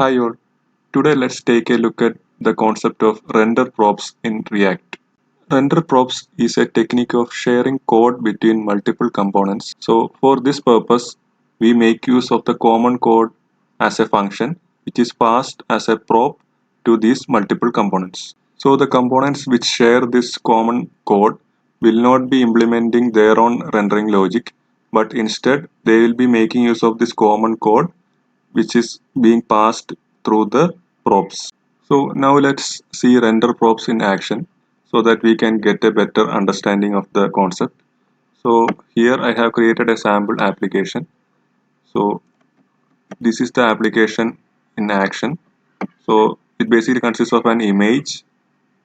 Hi all. Today let's take a look at the concept of render props in React. Render props is a technique of sharing code between multiple components. So for this purpose, we make use of the common code as a function which is passed as a prop to these multiple components. So the components which share this common code will not be implementing their own rendering logic, but instead they will be making use of this common code which is being passed through the props. So now let's see render props in action so that we can get a better understanding of the concept. So here I have created a sample application. So this is the application in action. So it basically consists of an image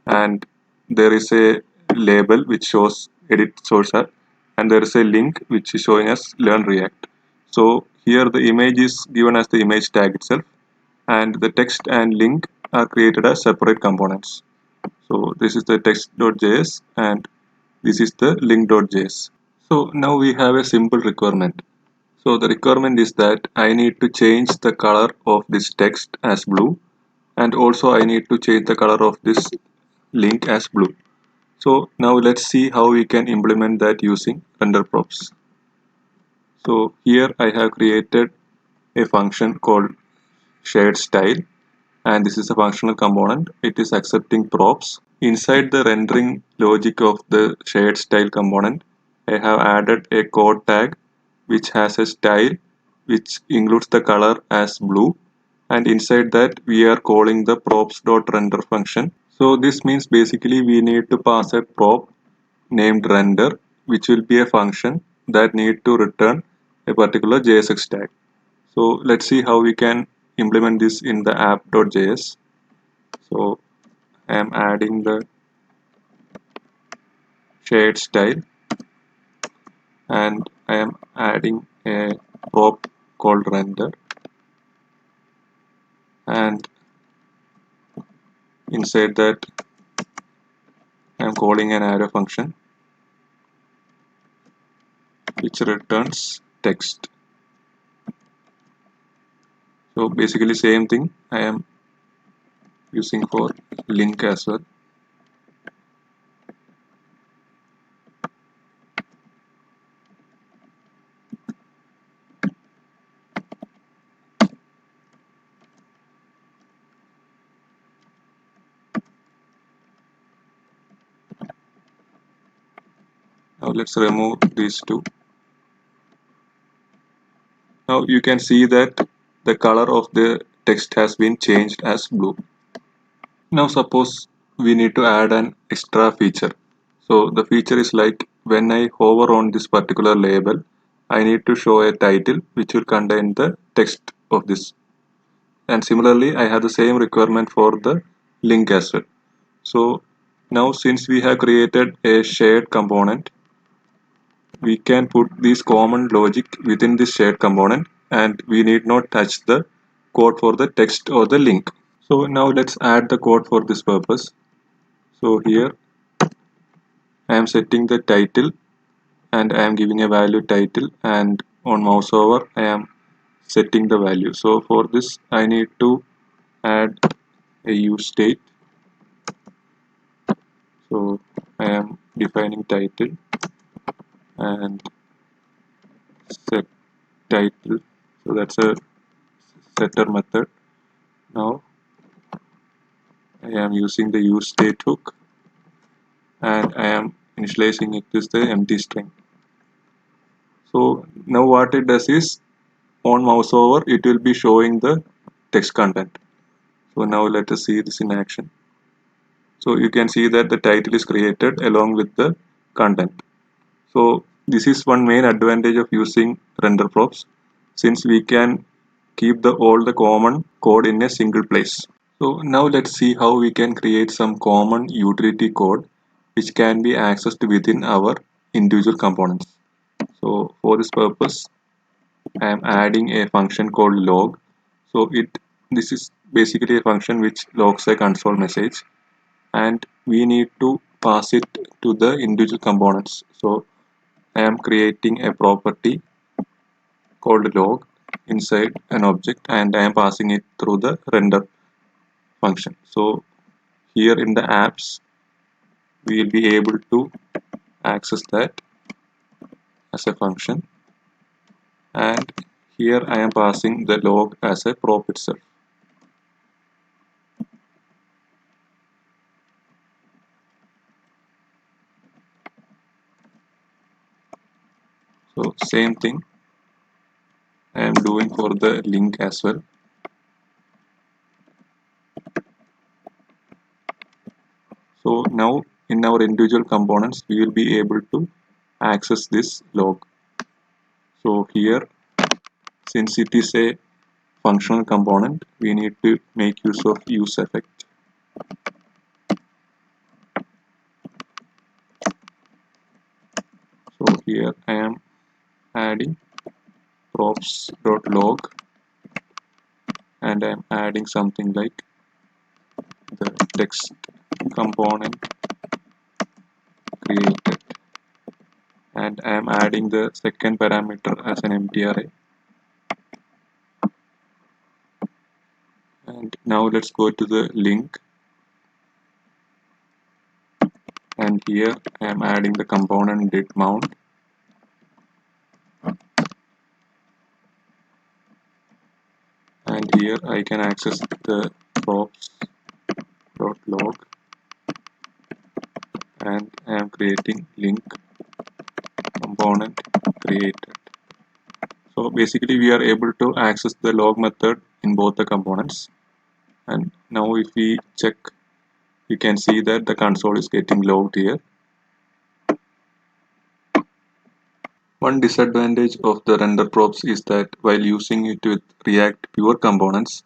and there is a label which shows edit source app and there is a link which is showing us learn react. So here the image is given as the image tag itself and the text and link are created as separate components. So this is the text.js and this is the link.js. So now we have a simple requirement. So the requirement is that I need to change the color of this text as blue and also I need to change the color of this link as blue. So now let's see how we can implement that using render props. So here I have created a function called shared style and this is a functional component. It is accepting props. Inside the rendering logic of the shared style component, I have added a code tag which has a style which includes the color as blue and inside that we are calling the props.render function. So this means basically we need to pass a prop named render which will be a function that need to return a particular JSX tag. So let's see how we can implement this in the app.js. So I am adding the shared style and I am adding a prop called render and inside that I am calling an arrow function which returns text. So basically same thing I am using for link as well. Now let's remove these two. Now you can see that the color of the text has been changed as blue. Now suppose we need to add an extra feature. So the feature is like when I hover on this particular label, I need to show a title which will contain the text of this. And similarly, I have the same requirement for the link as well. So now since we have created a shared component, we can put this common logic within this shared component and we need not touch the code for the text or the link. So now let's add the code for this purpose. So here I am setting the title and I am giving a value title and on mouse over I am setting the value. So for this I need to add a use state. So I am defining title and set title. So that's a setter method. Now I am using the use state hook and I am initializing it with the empty string. So now what it does is on mouse over it will be showing the text content. So now let us see this in action. So you can see that the title is created along with the content. So this is one main advantage of using render props since we can keep all the common code in a single place. So now let's see how we can create some common utility code which can be accessed within our individual components. So for this purpose I am adding a function called log. So this is basically a function which logs a console message and we need to pass it to the individual components. So I am creating a property called log inside an object and I am passing it through the render function. So here in the apps we will be able to access that as a function, and here I am passing the log as a prop itself. So same thing I am doing for the link as well. So now in our individual components we will be able to access this log. So here, since it is a functional component, we need to make use of use effect. So here I am adding props.log and I am adding something like the text component created, and I am adding the second parameter as an empty array. And now let's go to the link, and here I am adding the component did mount, and here I can access the props.log and I am creating link component created. So basically we are able to access the log method in both the components, and now if we check, you can see that the console is getting logged here. One disadvantage of the render props is that while using it with React pure components,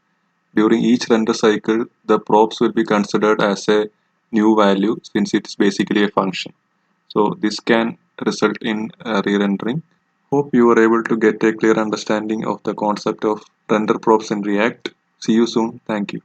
during each render cycle the props will be considered as a new value since it is basically a function. So this can result in re-rendering. Hope you were able to get a clear understanding of the concept of render props in React. See you soon. Thank you.